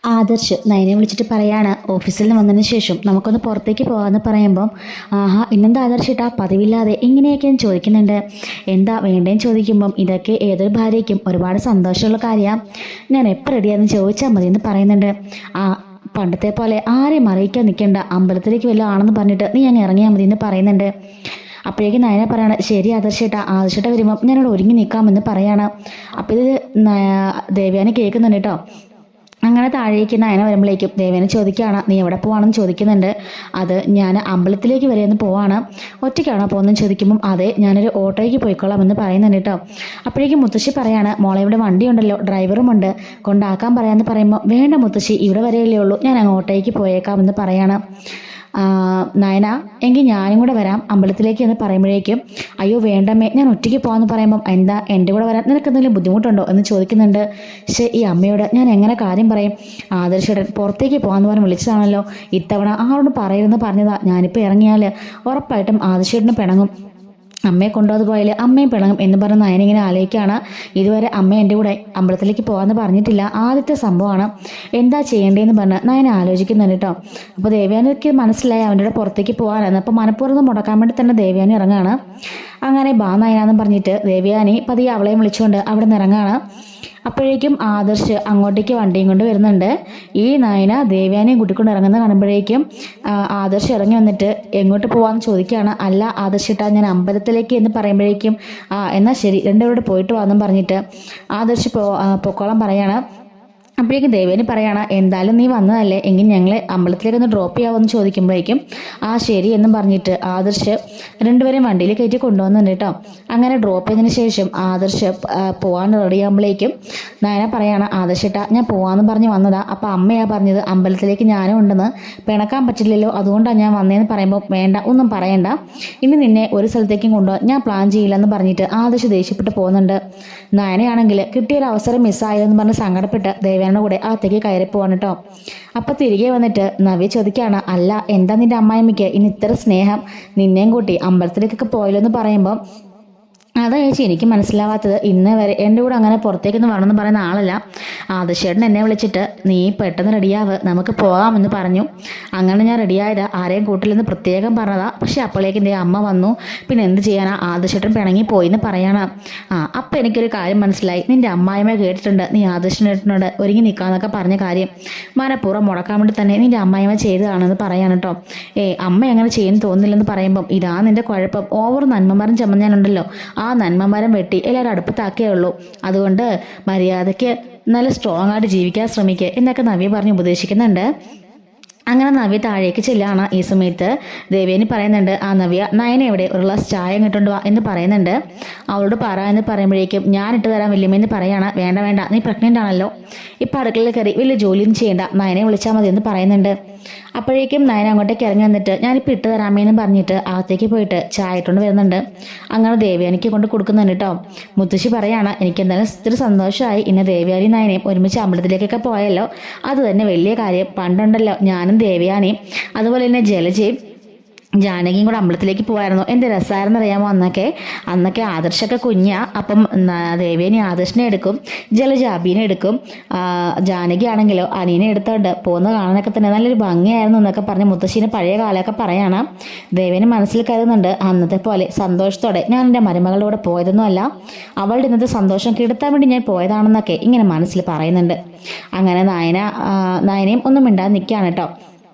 ആദർശ് നയനെ വിളിച്ചിട്ട് പറയാണ് ഓഫീസിൽ നിന്ന് വന്നതിന് ശേഷം നമുക്കൊന്ന് പുറത്തേക്ക് പോകാമെന്ന് പറയുമ്പം ആഹാ ഇന്നെന്താ ആദർശിട്ടാ പതിവില്ലാതെ ഇങ്ങനെയൊക്കെ ഞാൻ ചോദിക്കുന്നുണ്ട്. എന്താ വേണ്ടേന്ന് ചോദിക്കുമ്പം ഇതൊക്കെ ഏതൊരു ഭാര്യയ്ക്കും ഒരുപാട് സന്തോഷമുള്ള കാര്യമാണ്. ഞാൻ എപ്പോൾ റെഡിയാണെന്ന് ചോദിച്ചാൽ മതി എന്ന് പറയുന്നുണ്ട്. ആ പണ്ടത്തെ പോലെ ആരെയും അറിയിക്കാൻ നിൽക്കേണ്ട, അമ്പലത്തിലേക്ക് വല്ലതും ആണെന്ന് പറഞ്ഞിട്ട് നീ അങ്ങ് ഇറങ്ങിയാൽ മതി എന്ന് പറയുന്നുണ്ട്. അപ്പോഴേക്കും നയന പറയാണ് ശരി ആദർശേട്ട വരുമ്പം ഞാനിവിടെ ഒരുങ്ങി നിൽക്കാമെന്ന് പറയാണ്. അപ്പോൾ ഇത് ദേവയാനി കേൾക്കുന്നുണ്ട് കേട്ടോ. അങ്ങനെ താഴേക്ക് നയന വരുമ്പോഴേക്കും ദേവേനെ ചോദിക്കുകയാണ് നീ എവിടെ പോവാണെന്ന് ചോദിക്കുന്നുണ്ട്. അത് ഞാൻ അമ്പലത്തിലേക്ക് വരെയെന്ന് പോവാണ്. ഒറ്റയ്ക്കാണോ പോകുന്നതെന്ന് ചോദിക്കുമ്പം അതെ ഞാനൊരു ഓട്ടോയ്ക്ക് പോയിക്കോളാം എന്ന് പറയുന്നുണ്ട് കേട്ടോ. അപ്പോഴേക്കും മുത്തശ്ശി പറയാണ് മോളെ ഇവിടെ വണ്ടിയുണ്ടല്ലോ, ഡ്രൈവറുമുണ്ട്, കൊണ്ടാക്കാൻ പറയാമെന്ന് പറയുമ്പോൾ വേണ്ട മുത്തശ്ശി ഇവിടെ വരെയല്ലേ ഉള്ളൂ, ഞാൻ അങ്ങ് ഓട്ടോയ്ക്ക് പോയേക്കാമെന്ന് പറയാണ്. നയന എങ്കിൽ ഞാനും കൂടെ വരാം അമ്പലത്തിലേക്ക് എന്ന് പറയുമ്പോഴേക്കും അയ്യോ വേണ്ടമ്മേ ഞാൻ ഒറ്റയ്ക്ക് പോകാമെന്ന് പറയുമ്പം എന്താ എൻ്റെ കൂടെ വരാൻ നിനക്ക് എന്തെങ്കിലും ബുദ്ധിമുട്ടുണ്ടോ എന്ന് ചോദിക്കുന്നുണ്ട്. പക്ഷേ ഈ അമ്മയോട് ഞാൻ എങ്ങനെ കാര്യം പറയും, ആദർശേട്ടൻ പുറത്തേക്ക് പോകാമെന്ന് പറഞ്ഞ് വിളിച്ചതാണല്ലോ, ഇത്തവണ ആളോട് പറയരുതെന്ന് പറഞ്ഞതാ, ഞാനിപ്പോൾ ഇറങ്ങിയാൽ ഉറപ്പായിട്ടും ആദർശേട്ടന് പിണങ്ങും, അമ്മയെ കൊണ്ടുപോയത് അമ്മയും പിണങ്ങും എന്ന് പറഞ്ഞ് നയനിങ്ങനെ ആലോചിക്കുകയാണ്. ഇതുവരെ അമ്മ എൻ്റെ കൂടെ അമ്പലത്തിലേക്ക് പോകാമെന്ന് പറഞ്ഞിട്ടില്ല, ആദ്യത്തെ സംഭവമാണ്, എന്താ ചെയ്യേണ്ടതെന്ന് പറഞ്ഞ് നയന ആലോചിക്കുന്നുണ്ട് കേട്ടോ. അപ്പോൾ ദേവയാനിക്ക് മനസ്സിലായി അവൻ്റെ കൂടെ പുറത്തേക്ക് പോകാനാണ്. അപ്പോൾ മനഃപൂർവ്വം മുടക്കാൻ വേണ്ടി തന്നെ ദേവയാനി ഇറങ്ങാണ്. അങ്ങനെ ബാ നയനാന്നും പറഞ്ഞിട്ട് ദേവയാനി പതിയെ അവളെയും വിളിച്ചുകൊണ്ട് അവിടെ നിന്ന് ഇറങ്ങാണ്. അപ്പോഴേക്കും ആദർശ് അങ്ങോട്ടേക്ക് വണ്ടിയും കൊണ്ട് വരുന്നുണ്ട്. ഈ നയന ദേവയാനിയും കൂട്ടിക്കൊണ്ട് ഇറങ്ങുന്ന കാണുമ്പോഴേക്കും ആദർശ് ഇറങ്ങി വന്നിട്ട് എങ്ങോട്ട് പോവാന്ന് ചോദിക്കുകയാണ്. അല്ല ആദർശിട്ടാ ഞാൻ അമ്പലത്തിലേക്ക് എന്ന് പറയുമ്പോഴേക്കും എന്നാൽ ശരി രണ്ടുപേരോട് പോയിട്ട് വാന്നും പറഞ്ഞിട്ട് ആദർശ് പൊക്കോളം പറയാണ്. അപ്പോഴേക്കും ദേവേനി പറയാണ് എന്തായാലും നീ വന്നതല്ലേ, എങ്കിൽ ഞങ്ങൾ അമ്പലത്തിലേക്ക് ഒന്ന് ഡ്രോപ്പ് ചെയ്യാമെന്ന് ചോദിക്കുമ്പോഴേക്കും ശരി എന്നും പറഞ്ഞിട്ട് ആദർശ് രണ്ടുപേരും വണ്ടിയിൽ കയറ്റി കൊണ്ടുവന്നുണ്ട് കേട്ടോ. അങ്ങനെ ഡ്രോപ്പ് ചെയ്തതിന് ശേഷം ആദർശ് പോകാൻ റെഡിയാകുമ്പോഴേക്കും നയന പറയാണ് ആദർശേട്ടാ ഞാൻ പോകാമെന്ന് പറഞ്ഞ് വന്നതാ, അപ്പോൾ അമ്മയാ പറഞ്ഞത് അമ്പലത്തിലേക്ക് ഞാനും ഉണ്ടെന്ന്, പിണക്കാൻ പറ്റില്ലല്ലോ അതുകൊണ്ടാണ് ഞാൻ വന്നതെന്ന് പറയുമ്പോൾ വേണ്ട ഒന്നും പറയണ്ട, ഇനി നിന്നെ ഒരു സ്ഥലത്തേക്കും കൊണ്ടുപോകാൻ ഞാൻ പ്ലാൻ ചെയ്യില്ലെന്ന് പറഞ്ഞിട്ട് ആദർശ് ദേഷ്യപ്പെട്ട് പോകുന്നുണ്ട്. നയനയാണെങ്കിൽ കിട്ടിയൊരു അവസരം മിസ്സായതെന്ന് പറഞ്ഞ് സങ്കടപ്പെട്ട് ദേവേന കൂടെ അകത്തേക്ക് കയറി പോവാണ് കേട്ടോ. അപ്പൊ തിരികെ വന്നിട്ട് നവ്യ ചോദിക്കുകയാണ് അല്ല എന്താ നിന്റെ അമ്മായിമ്മയ്ക്ക് ഇനി ഇത്ര സ്നേഹം, നിന്നെയും കൂട്ടി അമ്പലത്തിലേക്കൊക്കെ പോയല്ലോ എന്ന് പറയുമ്പോൾ അതാ ചേച്ചി എനിക്ക് മനസ്സിലാവാത്തത്, ഇന്ന് വരെ എൻ്റെ കൂടെ അങ്ങനെ പുറത്തേക്കൊന്നും വേണമെന്ന് പറയുന്ന ആളല്ല, ആദർശേട്ടൻ എന്നെ വിളിച്ചിട്ട് നീ പെട്ടെന്ന് റെഡിയാവ് നമുക്ക് പോകാമെന്ന് പറഞ്ഞു, അങ്ങനെ ഞാൻ റെഡിയായതാ, ആരെയും കൂട്ടില്ലെന്ന് പ്രത്യേകം പറഞ്ഞതാ, പക്ഷെ അപ്പോഴേക്കും എൻ്റെ അമ്മ വന്നു, പിന്നെ എന്ത് ചെയ്യാനാ ആദർശേട്ടൻ പിണങ്ങി പോയിന്ന് പറയണം. അപ്പം എനിക്കൊരു കാര്യം മനസ്സിലായി, നിൻ്റെ അമ്മായിമ്മ കേട്ടിട്ടുണ്ട് നീ ആദർശേട്ടനോട് ഒരുങ്ങി നിൽക്കാന്നൊക്കെ പറഞ്ഞ കാര്യം, മനഃപൂർവ്വം മുടക്കാൻ വേണ്ടി തന്നെ നിൻ്റെ അമ്മായിമ്മ ചെയ്തതാണെന്ന് പറയാൻ കേട്ടോ. അമ്മ എങ്ങനെ ചെയ്യുന്നു തോന്നില്ലെന്ന് പറയുമ്പം ഇതാ നിൻ്റെ കുഴപ്പം, ഓവർ നന്മമരം ചമഞ്ഞാലുണ്ടല്ലോ ആ നന്മമരം വെട്ടി എല്ലാവരും അടുപ്പത്താക്കേ ഉള്ളൂ, അതുകൊണ്ട് മര്യാദയ്ക്ക് നല്ല സ്ട്രോങ് ആയിട്ട് ജീവിക്കാൻ ശ്രമിക്കുക എന്നൊക്കെ നവ്യ പറഞ്ഞ് ഉപദേശിക്കുന്നുണ്ട്. അങ്ങനെ നവ്യ താഴേക്ക് ചെല്ലാണ്. ഈ സമയത്ത് ദേവേനി പറയുന്നുണ്ട് നവ്യ നയന എവിടെ, ഒരു ഗ്ലാസ് ചായ ഇങ്ങോട്ടുണ്ട് വാ എന്ന് പറയുന്നുണ്ട്. അവളോട് പറ എന്ന് പറയുമ്പോഴേക്കും ഞാൻ ഇട്ട് തരാൻ വല്യമ്മയെന്ന് പറയാണ്. വേണ്ട വേണ്ട നീ പ്രഗ്നൻ്റ് ആണല്ലോ, ഇപ്പം അടുക്കളയിൽ കയറി വലിയ ജോലിയൊന്നും ചെയ്യേണ്ട, നയനെ വിളിച്ചാൽ മതി എന്ന് പറയുന്നുണ്ട്. അപ്പോഴേക്കും നയന അങ്ങോട്ടേക്ക് ഇറങ്ങി വന്നിട്ട് ഞാനിപ്പോൾ ഇട്ട് തരാമേന്ന് പറഞ്ഞിട്ട് അകത്തേക്ക് പോയിട്ട് ചായ ഇട്ടുകൊണ്ട് വരുന്നുണ്ട്. അങ്ങനെ ദേവയാനിക്ക് കൊണ്ട് കൊടുക്കുന്നുണ്ട് കേട്ടോ. മുത്തശ്ശി പറയാണ് എനിക്ക് എന്തായാലും ഇത്തിരി സന്തോഷമായി, ഇന്ന് ദേവയാനി നയനയും ഒരുമിച്ച് അമ്പലത്തിലേക്കൊക്കെ പോയല്ലോ, അത് തന്നെ വലിയ കാര്യം, പണ്ടുണ്ടല്ലോ ഞാനും ദേവയാനിയും അതുപോലെ തന്നെ ജലജയും ജാനകിയും കൂടെ അമ്പലത്തിലേക്ക് പോകായിരുന്നു, എന്ത് രസമായിരുന്നു അറിയാമോ, അന്നൊക്കെ ആദർശൊക്കെ കുഞ്ഞാ, അപ്പം ദേവേനി ആദർശിനെ എടുക്കും, ജലജ അബീനെ എടുക്കും, ജാനകി ആണെങ്കിലോ അനീനെ എടുത്തോണ്ട് പോകുന്ന കാണാനൊക്കെ തന്നെ നല്ലൊരു ഭംഗിയായിരുന്നു എന്നൊക്കെ പറഞ്ഞ് മുത്തശ്ശീനെ പഴയ കാലമൊക്കെ പറയാണ്. ദേവേനി മനസ്സിൽ കരുതുന്നുണ്ട് അന്നത്തെ പോലെ സന്തോഷത്തോടെ ഞാൻ എൻ്റെ മരുമകളുടെ കൂടെ പോയതൊന്നും അല്ല, അവളുടെ ഇന്നത്തെ സന്തോഷം കെടുത്താൻ വേണ്ടി ഞാൻ പോയതാണെന്നൊക്കെ ഇങ്ങനെ മനസ്സിൽ പറയുന്നുണ്ട്. അങ്ങനെ നയനയും ഒന്നും മിണ്ടാതെ നിൽക്കുകയാണ് കേട്ടോ.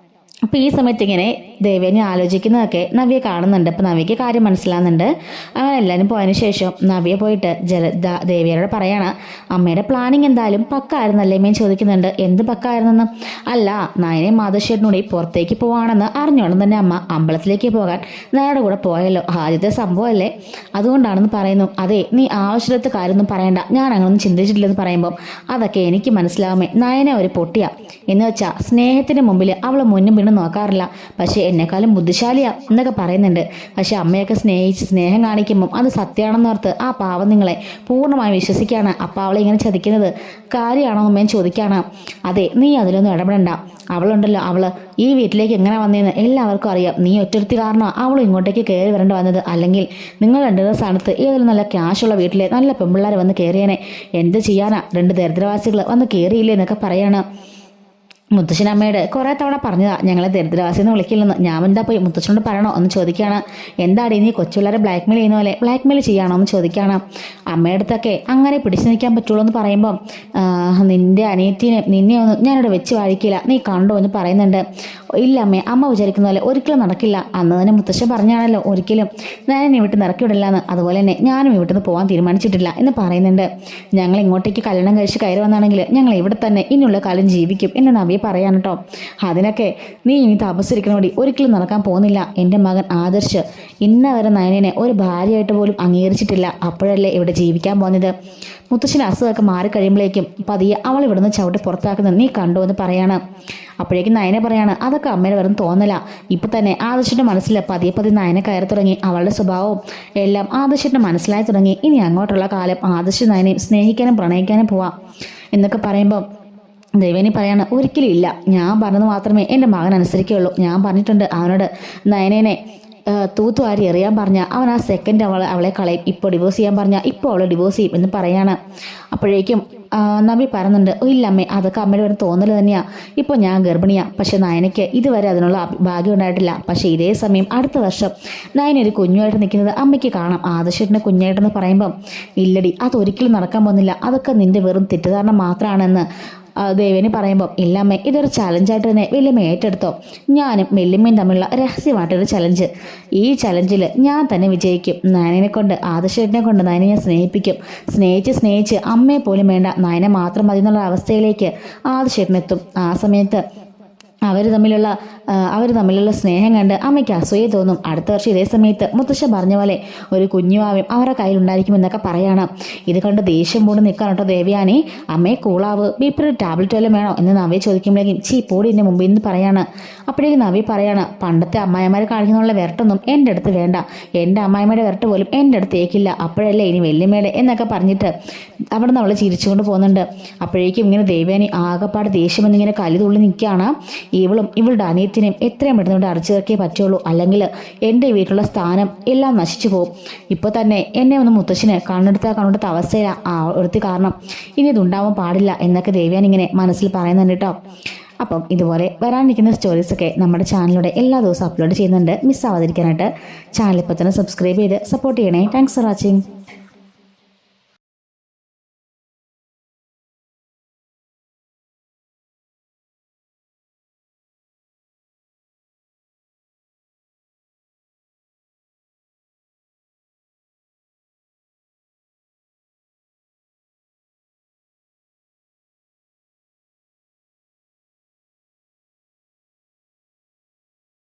അപ്പോൾ ഈ സമയത്ത് ഇങ്ങനെ ദേവേനെ ആലോചിക്കുന്നതൊക്കെ നവ്യ കാണുന്നുണ്ട്. അപ്പോൾ നവ്യയ്ക്ക് കാര്യം മനസ്സിലാകുന്നുണ്ട്. അങ്ങനെ എല്ലാവരും പോയതിനു ശേഷം നവ്യ പോയിട്ട് ദേവിയരോട് പറയാണ് അമ്മയുടെ പ്ലാനിങ് എന്തായാലും പക്കായിരുന്നല്ലേ മേൻ ചോദിക്കുന്നുണ്ട്. എന്ത് പക്കായിരുന്നെന്ന്, അല്ല നയനെ മാധുശ്ശേട്ടനോട് പുറത്തേക്ക് പോവാണെന്ന് അറിഞ്ഞോണം തന്നെ അമ്മ അമ്പലത്തിലേക്ക് പോകാൻ നയയുടെ കൂടെ പോയല്ലോ, ആദ്യത്തെ സംഭവമല്ലേ, അതുകൊണ്ടാണെന്ന് പറയുന്നു. അതെ നീ ആവശ്യത്തെ കാര്യമൊന്നും പറയണ്ട, ഞാൻ അങ്ങനൊന്നും ചിന്തിച്ചിട്ടില്ലെന്ന് പറയുമ്പോൾ അതൊക്കെ എനിക്ക് മനസ്സിലാവുമേ, നയനെ ഒരു പൊട്ടിയാ എന്ന് വെച്ചാൽ സ്നേഹത്തിന് മുമ്പിൽ അവൾ മുന്നും പിന്നും നോക്കാറില്ല, പക്ഷേ എന്നെക്കാളും ബുദ്ധിശാലിയാ എന്നൊക്കെ പറയുന്നുണ്ട്. പക്ഷെ അമ്മയൊക്കെ സ്നേഹം കാണിക്കുമ്പം അത് സത്യമാണെന്നോർത്ത് ആ പാവം നിങ്ങളെ പൂർണ്ണമായി വിശ്വസിക്കുകയാണ്. അപ്പം അവളെ ഇങ്ങനെ ചതിക്കുന്നത് കാര്യമാണോ അമ്മയും ചോദിക്കുകയാണ്. അതെ നീ അതിലൊന്നും ഇടപെടണ്ട, അവളുണ്ടല്ലോ അവള് ഈ വീട്ടിലേക്ക് എങ്ങനെ വന്നതെന്ന് എല്ലാവർക്കും അറിയാം, നീ ഒറ്റരുത്തി കാരണം അവളും ഇങ്ങോട്ടേക്ക് കയറി വരേണ്ടി വന്നത്, അല്ലെങ്കിൽ നിങ്ങൾ രണ്ടുപേരുടെ സ്ഥാനത്ത് ഏതെങ്കിലും നല്ല ക്യാഷുള്ള വീട്ടിലെ നല്ല പെൺപിള്ളേർ വന്ന് കയറിയേനെ, എന്ത് ചെയ്യാനാ രണ്ട് ദരിദ്രവാസികൾ വന്ന് കയറിയില്ലേ എന്നൊക്കെ പറയാണ്. മുത്തശ്ശനമ്മയോട് കുറേ തവണ പറഞ്ഞതാ ഞങ്ങളെ ദരിദ്രവാസിന്ന് വിളിക്കില്ലെന്ന്. ഞാൻ എന്താ പോയി മുത്തശ്ശനോട് പറയണോ എന്ന് ചോദിക്കുകയാണ്. എന്താടി നീ കൊച്ചുപിള്ളേരെ ബ്ലാക്ക്മെയിൽ ചെയ്യുന്ന പോലെ ബ്ലാക്ക്മെയിൽ ചെയ്യാണോ എന്ന് ചോദിക്കുകയാണ്. അമ്മയുടെ അടുത്തൊക്കെ അങ്ങനെ പിടിച്ചു നിൽക്കാൻ പറ്റുള്ളൂ എന്ന് പറയുമ്പം നിന്റെ അനിയത്തിനെ നിന്നെ ഒന്നും ഞാനിവിടെ വെച്ച് വാഴിക്കില്ല, നീ കണ്ടോ എന്ന് പറയുന്നുണ്ട്. ഇല്ല അമ്മേ, അമ്മ വിചാരിക്കുന്ന പോലെ ഒരിക്കലും നടക്കില്ല. അന്ന് തന്നെ മുത്തശ്ശൻ പറഞ്ഞാണല്ലോ ഒരിക്കലും ഞാൻ വീട്ടിൽ നിന്ന് ഇറക്കി വിടില്ലാന്ന്. അതുപോലെ തന്നെ ഞാനും വീട്ടിൽ നിന്ന് പോകാൻ തീരുമാനിച്ചിട്ടില്ല എന്ന് പറയുന്നുണ്ട്. ഞങ്ങൾ ഇങ്ങോട്ടേക്ക് കല്യാണം കഴിച്ച് കയറി വന്നാണെങ്കിൽ ഞങ്ങൾ ഇവിടെ തന്നെ ഇനിയുള്ള കാലം ജീവിക്കും എന്ന് നവ്യ പറയാൻ കേട്ടോ. അതിനൊക്കെ നീ ഇനി തപസ്സിരിക്കണോടി, ഒരിക്കലും നടക്കാൻ പോകുന്നില്ല. എൻ്റെ മകൻ ആദർശ് ഇന്നവരെ നയനെ ഒരു ഭാര്യയായിട്ട് പോലും അംഗീകരിച്ചിട്ടില്ല. അപ്പോഴല്ലേ ഇവിടെ ജീവിക്കാൻ പോകുന്നത്. മുത്തശ്ശൻ്റെ അസുഖമൊക്കെ മാറിക്കഴിയുമ്പോഴേക്കും പതിയെ അവൾ ഇവിടുന്ന് ചവിട്ടി പുറത്താക്കുന്നത് നീ കണ്ടോ എന്ന് പറയാണ്. അപ്പോഴേക്കും നയനെ പറയാണ് അതൊക്കെ അമ്മയുടെ വെറും തോന്നല. ഇപ്പം തന്നെ ആദർശിൻ്റെ മനസ്സിൽ പതിയെ പതിയെ നയനെ കയറി തുടങ്ങി. അവളുടെ സ്വഭാവവും എല്ലാം ആദർശിൻ്റെ മനസ്സിലായി തുടങ്ങി. ഇനി അങ്ങോട്ടുള്ള കാലം ആദർശ് നയനെ സ്നേഹിക്കാനും പ്രണയിക്കാനും പോവാം എന്നൊക്കെ പറയുമ്പോൾ ദേവേനി പറയാണ് ഒരിക്കലും ഇല്ല, ഞാൻ പറഞ്ഞത് മാത്രമേ എൻ്റെ മകൻ അനുസരിക്കുകയുള്ളൂ. ഞാൻ പറഞ്ഞിട്ടുണ്ട് അവനോട് നയനേനെ തൂത്തുവാരി എറിയാൻ പറഞ്ഞാൽ അവൻ ആ സെക്കൻഡ് അവളെ കളയും. ഇപ്പോൾ ഡിവോഴ്സ് ചെയ്യാൻ പറഞ്ഞാൽ ഇപ്പോൾ അവളെ ഡിവോഴ്സ് ചെയ്യും എന്ന് പറയാണ്. അപ്പോഴേക്കും നബി പറയുന്നുണ്ട് ഇല്ലമ്മേ, അതൊക്കെ അമ്മയുടെ ഒരു തോന്നൽ തന്നെയാണ്. ഇപ്പോൾ ഞാൻ ഗർഭിണിയാണ്, പക്ഷെ നയനയ്ക്ക് ഇതുവരെ അതിനുള്ള ഭാഗ്യം ഉണ്ടായിട്ടില്ല. പക്ഷേ ഇതേ സമയം അടുത്ത വർഷം നയന ഒരു കുഞ്ഞുമായിട്ട് നിൽക്കുന്നത് അമ്മയ്ക്ക് കാണാം. ആദർശേട്ടൻ്റെ കുഞ്ഞായിട്ടെന്ന് പറയുമ്പം ഇല്ലടി, അതൊരിക്കലും നടക്കാൻ പോകുന്നില്ല, അതൊക്കെ നിന്റെ വെറും തെറ്റിദ്ധാരണ മാത്രമാണെന്ന് ദേവേനി പറയുമ്പോൾ ഇല്ലമ്മേ, ഇതൊരു ചലഞ്ചായിട്ട് തന്നെ വല്യമ്മ ഏറ്റെടുത്തോ. ഞാനും വല്യമ്മയും തമ്മിലുള്ള രഹസ്യമായിട്ടൊരു ചലഞ്ച്. ഈ ചലഞ്ചിൽ ഞാൻ തന്നെ വിജയിക്കും. നയനെ കൊണ്ട് ആദർശേട്ടനെ കൊണ്ട് നയനെ ഞാൻ സ്നേഹിപ്പിക്കും. സ്നേഹിച്ച് അമ്മയെ പോലും വേണ്ട, നയനെ മാത്രം മതി എന്നുള്ള അവസ്ഥയിലേക്ക് ആദർശേട്ടനെത്തും. ആ സമയത്ത് അവർ തമ്മിലുള്ള സ്നേഹം കണ്ട് അമ്മയ്ക്ക് അസൂയ തോന്നും. അടുത്ത വർഷം ഇതേ സമയത്ത് മുത്തശ്ശ പറഞ്ഞ പോലെ ഒരു കുഞ്ഞുവാവും അവരുടെ കയ്യിലുണ്ടായിരിക്കുമെന്നൊക്കെ പറയാണ്. ഇത് കണ്ട് ദേഷ്യം പൂണ്ട് നിൽക്കാൻ കേട്ടോ ദേവയാനി. അമ്മയെ കൂളാവ്, ബീപ്പിയുടെ ടാബ്ലറ്റ് വല്ലതും വേണോ എന്ന് നവ്യ ചോദിക്കുമ്പോഴേക്കും പോടി എൻ്റെ മുമ്പിൽ നിന്ന് പറയാണ്. അപ്പോഴേക്കും നവ്യ പറയാണ് പണ്ടത്തെ അമ്മായിമാരെ കാണിക്കുന്നുള്ള വിരട്ടൊന്നും എൻ്റെ അടുത്ത് വേണ്ട, എൻ്റെ അമ്മായിമാരുടെ വിരട്ട് പോലും എൻ്റെ അടുത്ത് ഏക്കില്ല, അപ്പോഴല്ലേ ഇനി വല്യമ്മയുടെ എന്നൊക്കെ പറഞ്ഞിട്ട് അവിടെ നിന്ന് അവൾ ചിരിച്ചുകൊണ്ട് പോകുന്നുണ്ട്. അപ്പോഴേക്കും ഇങ്ങനെ ദേവയാനി ആകെപ്പാട് ദേഷ്യം എന്നിങ്ങനെ കലിതുള്ളി നിൽക്കുകയാണ്. ഇവളുടെ അനിയത്തിനെയും എത്രയും പെട്ടെന്ന് അടച്ചു ചേർക്കേ പറ്റുള്ളൂ, അല്ലെങ്കിൽ എൻ്റെ വീട്ടിലുള്ള സ്ഥാനം എല്ലാം നശിച്ചു പോകും. ഇപ്പോൾ തന്നെ എന്നെ ഒന്ന് മുത്തശ്ശിന് കണ്ണെടുത്ത അവസ്ഥയിലാണ് ഒരുത്തി കാരണം, ഇനി ഇതുണ്ടാവാൻ പാടില്ല എന്നൊക്കെ ദേവ്യാൻ ഇങ്ങനെ മനസ്സിൽ പറയുന്നുണ്ട് കേട്ടോ. അപ്പം ഇതുപോലെ വരാനിരിക്കുന്ന സ്റ്റോറീസൊക്കെ നമ്മുടെ ചാനലിലൂടെ എല്ലാ ദിവസവും അപ്ലോഡ് ചെയ്യുന്നുണ്ട്. മിസ്സാവാതിരിക്കാനായിട്ട് ചാനൽ ഇപ്പോൾ തന്നെ സബ്സ്ക്രൈബ് ചെയ്ത് സപ്പോർട്ട് ചെയ്യണേ. Thanks for watching.